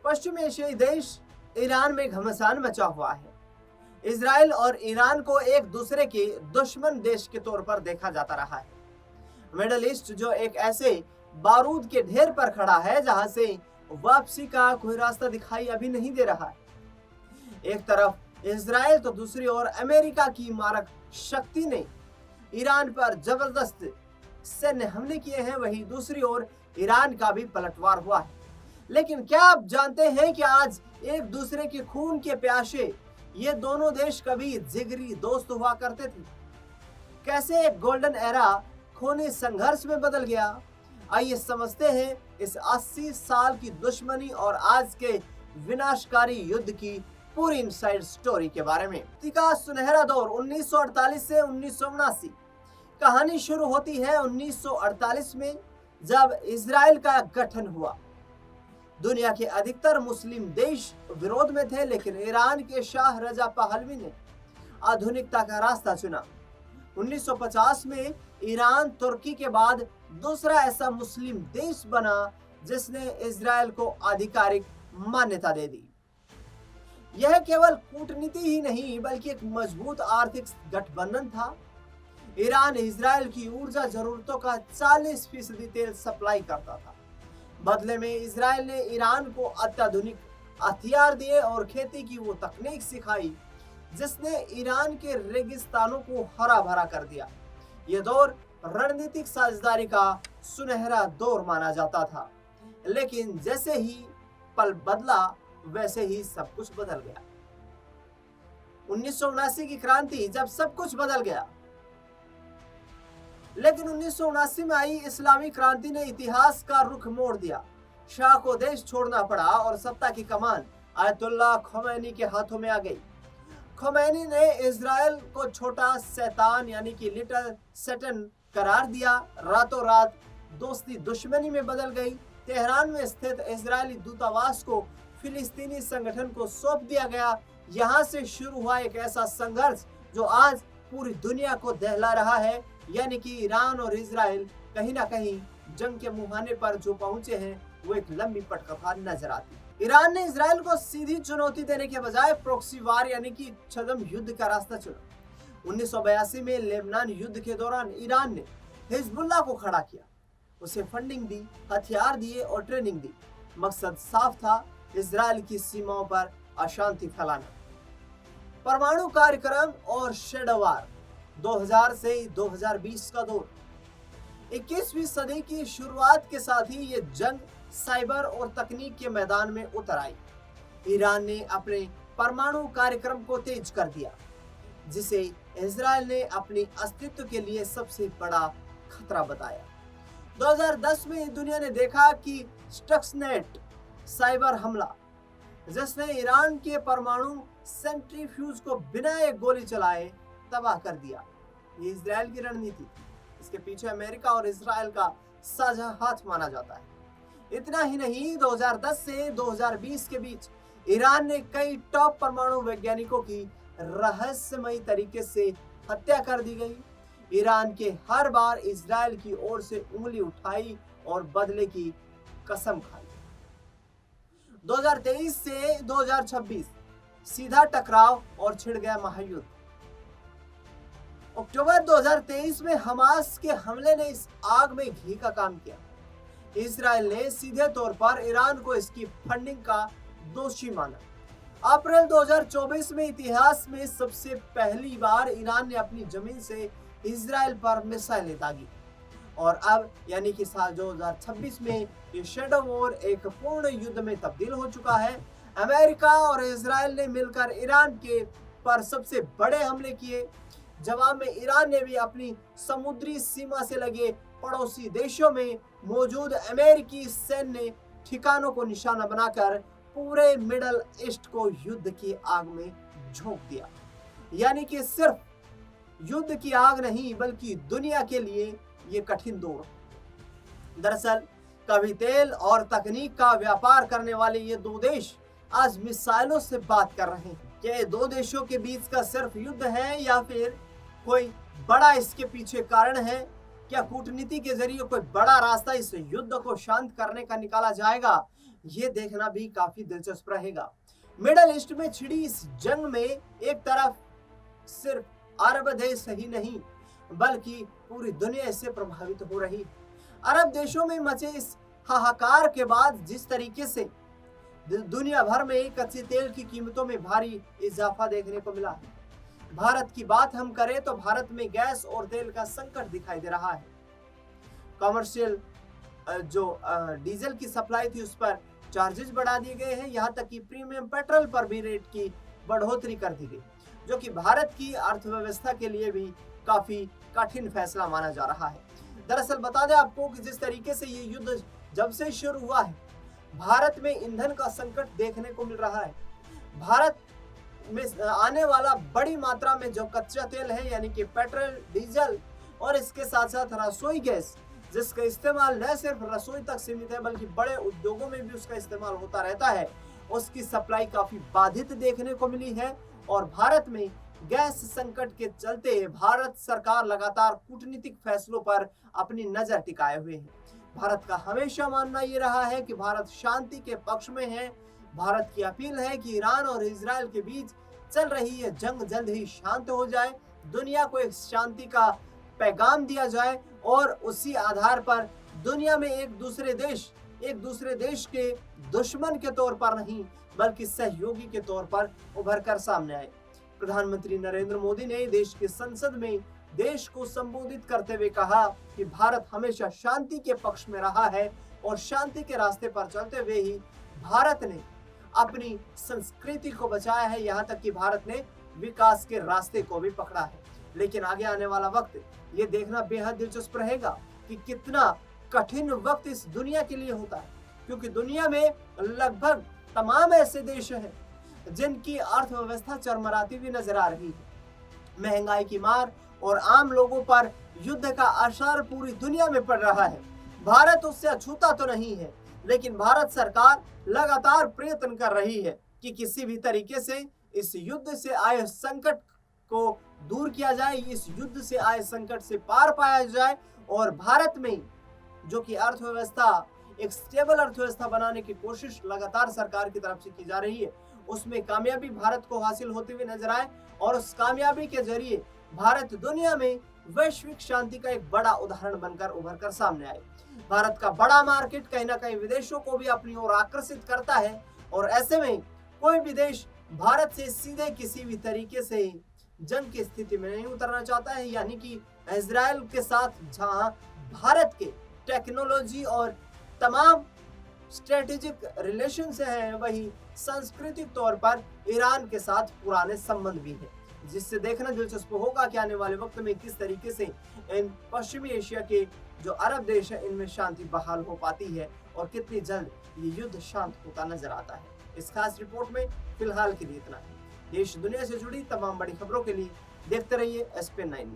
पश्चिमी एशियाई देश ईरान में घमासान मचा हुआ है। इजराइल और ईरान को एक दूसरे के दुश्मन देश के तौर पर देखा जाता रहा है। मिडल ईस्ट जो एक ऐसे बारूद के ढेर पर खड़ा है जहां से वापसी का कोई रास्ता दिखाई अभी नहीं दे रहा है। एक तरफ इजराइल तो दूसरी ओर अमेरिका की मारक शक्ति ने ईरान पर जबरदस्त सैन्य हमले किए हैं, वहीं दूसरी ओर ईरान का भी पलटवार हुआ है। लेकिन क्या आप जानते हैं कि आज एक दूसरे के खून के प्यासे ये दोनों देश कभी जिगरी दोस्त हुआ करते थे? कैसे एक गोल्डन एरा खूनी संघर्ष में बदल गया? आइए समझते हैं इस 80 साल की दुश्मनी और आज के विनाशकारी युद्ध की पूरी इनसाइड स्टोरी के बारे में। का सुनहरा दौर 1948 से 1979। कहानी शुरू होती है 1948 में, जब इजराइल का गठन हुआ। दुनिया के अधिकतर मुस्लिम देश विरोध में थे, लेकिन ईरान के शाह रजा पहलवी ने आधुनिकता का रास्ता चुना। 1950 में ईरान तुर्की के बाद दूसरा ऐसा मुस्लिम देश बना जिसने इजराइल को आधिकारिक मान्यता दे दी। यह केवल कूटनीति ही नहीं बल्कि एक मजबूत आर्थिक गठबंधन था। ईरान इजराइल की ऊर्जा जरूरतों का 40% तेल सप्लाई करता था। बदले में इजराइल ने ईरान को अत्याधुनिक हथियार दिए और खेती की वो तकनीक सिखाई जिसने ईरान के रेगिस्तानों को हरा भरा कर दिया। यह दौर रणनीतिक साझेदारी का सुनहरा दौर माना जाता था, लेकिन जैसे ही पल बदला वैसे ही सब कुछ बदल गया। 1979 की क्रांति जब सब कुछ बदल गया, लेकिन 1979 में आई इस्लामी क्रांति ने इतिहास का रुख मोड़ दिया। शाह को देश छोड़ना पड़ा और सत्ता की कमान आयतुल्लाह खोमैनी के हाथों में आ गई। खोमैनी ने इजराइल को छोटा शैतान यानी कि लिटिल सैटन करार दिया। रातों रात दोस्ती दुश्मनी में बदल गई। तेहरान में स्थित इजरायली दूतावास को फिलिस्तीनी संगठन को सौंप दिया गया। यहाँ से शुरू हुआ एक ऐसा संघर्ष जो आज पूरी दुनिया को दहला रहा है, यानी कि ईरान और इजराइल कहीं ना कहीं जंग के मुहाने पर जो पहुंचे हैं वो एक लंबी पटकथा नजर आती। ईरान ने इजराइल को सीधी चुनौती देने के बजाय प्रॉक्सी वार यानी कि छद्म युद्ध का रास्ता चुना। 1982 में लेबनान युद्ध के दौरान ईरान ने हिजबुल्लाह को खड़ा किया, उसे फंडिंग दी, हथियार दिए और ट्रेनिंग दी। मकसद साफ था, इजराइल की सीमाओं पर अशांति फैलाना। परमाणु कार्यक्रम और शैडो वार 2000 से 2020 का दौर। 21वीं सदी की शुरुआत के साथ ही ये जंग साइबर और तकनीक के मैदान में उतर आई। ईरान ने अपने परमाणु कार्यक्रम को तेज कर दिया, जिसे इजराइल ने अपने अस्तित्व के लिए सबसे बड़ा खतरा बताया। 2010 में दुनिया ने देखा कि स्टक्सनेट साइबर हमला, जिसने ईरान के परमाणु सेंट्रीफ्यूज को बिना एक गोली चलाए तबाह कर दिया। ये इजराइल की रणनीति थी। इसके पीछे अमेरिका और इजराइल का साझा हाथ माना जाता है। इतना ही नहीं, 2010 से 2020 के बीच ईरान ने कई टॉप परमाणु वैज्ञानिकों की रहस्यमयी तरीके से हत्या कर दी गई। ईरान के हर बार इजराइल की ओर से उंगली उठाई और बदले की कसम खाई। 2023 से 2026 सीधा टकराव और छिड़ गया महायुद्ध। अक्टूबर 2023 में हमास के हमले ने इस आग में घी का काम किया। इजराइल ने सीधे तौर पर ईरान को इसकी फंडिंग का दोषी माना। अप्रैल 2024 में इतिहास में सबसे पहली बार ईरान ने अपनी जमीन से इजराइल पर मिसाइलें दागी और अब यानी कि साल 2026 में ये शैडो वॉर एक पूर्ण युद्ध में तब्दील हो चुका है। अमेरिका और इजराइल ने मिलकर ईरान के पर सबसे बड़े हमले किए। जवाब में ईरान ने भी अपनी समुद्री सीमा से लगे पड़ोसी देशों में मौजूद अमेरिकी सैन्य ठिकानों को निशाना बनाकर पूरे मिडल ईस्ट को युद्ध की आग में झोंक दिया। यानी कि सिर्फ युद्ध की आग नहीं बल्कि दुनिया के लिए ये कठिन दौर। दरअसल कभी तेल और तकनीक का व्यापार करने वाले ये दो देश आज मिसाइलों से बात कर रहे हैं। क्या ये दो देशों के बीच का सिर्फ युद्ध है या फिर कोई बड़ा इसके पीछे कारण है? क्या कूटनीति के जरिए कोई बड़ा रास्ता इस युद्ध को शांत करने का निकाला जाएगा ये देखना भी काफी दिलचस्प रहेगा। मिडल ईस्ट में छिड़ी इस जंग में एक तरफ सिर्फ अरब देश ही नहीं बल्कि पूरी दुनिया इससे प्रभावित हो रही है। अरब देशों में मचे इस हाहाकार के बाद जिस तरीके से दुनिया भर में कच्चे तेल की कीमतों में भारी इजाफा देखने को मिला है। भारत की बात हम करें तो भारत में गैस और तेल का संकट दिखाई दे रहा है। कमर्शियल जो डीजल की सप्लाई थी उस पर चार्जेस बढ़ा दिए गए हैं, यहाँ तक कि प्रीमियम पेट्रोल पर भी रेट की बढ़ोतरी कर दी गई, जो कि भारत की अर्थव्यवस्था के लिए भी काफी कठिन फैसला माना जा रहा है। दरअसल बता दें आपको कि जिस तरीके से ये युद्ध जब से शुरू हुआ है, भारत में ईंधन का संकट देखने को मिल रहा है। भारत में आने वाला बड़ी मात्रा में जो कच्चा तेल है यानी कि पेट्रोल, डीजल और इसके साथ साथ रसोई गैस, जिसका इस्तेमाल न सिर्फ रसोई तक सीमित है बल्कि बड़े उद्योगों में भी उसका इस्तेमाल होता रहता है, उसकी सप्लाई काफी बाधित देखने को मिली है। और भारत में गैस संकट के चलते भारत सरकार लगातार कूटनीतिक फैसलों पर अपनी नजर टिकाए हुए है। भारत का हमेशा मानना ये रहा है कि भारत शांति के पक्ष में है। भारत की अपील है कि ईरान और इजराइल के बीच चल रही है जंग जल्द ही शांत हो जाए, दुनिया को एक शांति का पैगाम दिया जाए और उसी आधार पर दुनिया में एक दूसरे देश के दुश्मन के तौर पर नहीं बल्कि सहयोगी के तौर पर उभर कर सामने आए। प्रधानमंत्री नरेंद्र मोदी ने देश की संसद में देश को संबोधित करते हुए कहा कि भारत हमेशा शांति के पक्ष में रहा है और शांति के रास्ते पर चलते हुए ही भारत ने अपनी संस्कृति को बचाया है, यहाँ तक कि भारत ने विकास के रास्ते को भी पकड़ा है। लेकिन आगे आने वाला वक्त ये देखना बेहद दिलचस्प रहेगा कि कितना कठिन वक्त इस दुनिया के लिए होता है, क्योंकि दुनिया में लगभग तमाम ऐसे देश हैं जिनकी अर्थव्यवस्था चरमराती हुई नजर आ रही है। महंगाई की मार और आम लोगों पर युद्ध का असर पूरी दुनिया में पड़ रहा है। भारत उससे अछूता तो नहीं है, लेकिन भारत सरकार लगातार प्रयत्न कर रही है कि किसी भी तरीके से इस युद्ध से आए संकट को दूर किया जाए, इस युद्ध से आए संकट से पार पाया जाए और भारत में जो कि अर्थव्यवस्था एक स्टेबल अर्थव्यवस्था बनाने की कोशिश लगातार सरकार की तरफ से की जा रही है, उसमें कामयाबी भारत को हासिल होते हुए नजर आए और उस कामयाबी के जरिए भारत दुनिया में वैश्विक शांति का एक बड़ा उदाहरण बनकर उभर कर सामने आए। भारत का बड़ा मार्केट कहीं ना कहीं विदेशों को भी अपनी ओर आकर्षित करता है और ऐसे में कोई भी देश भारत से सीधे किसी भी तरीके से जंग की स्थिति में नहीं उतरना चाहता है, यानी कि इजराइल के साथ जहां भारत के टेक्नोलॉजी और तमाम स्ट्रेटेजिक रिलेशन से हैं, वही सांस्कृतिक तौर पर ईरान के साथ पुराने संबंध भी हैं, जिससे देखना दिलचस्प होगा कि आने वाले वक्त में किस तरीके से इन पश्चिमी एशिया के जो अरब देश है इनमें शांति बहाल हो पाती है और कितनी जल्द ये युद्ध शांत होता नजर आता है। इस खास रिपोर्ट में फिलहाल के लिए इतना है। देश दुनिया से जुड़ी तमाम बड़ी खबरों के लिए देखते रहिए SPN9 न्यूज।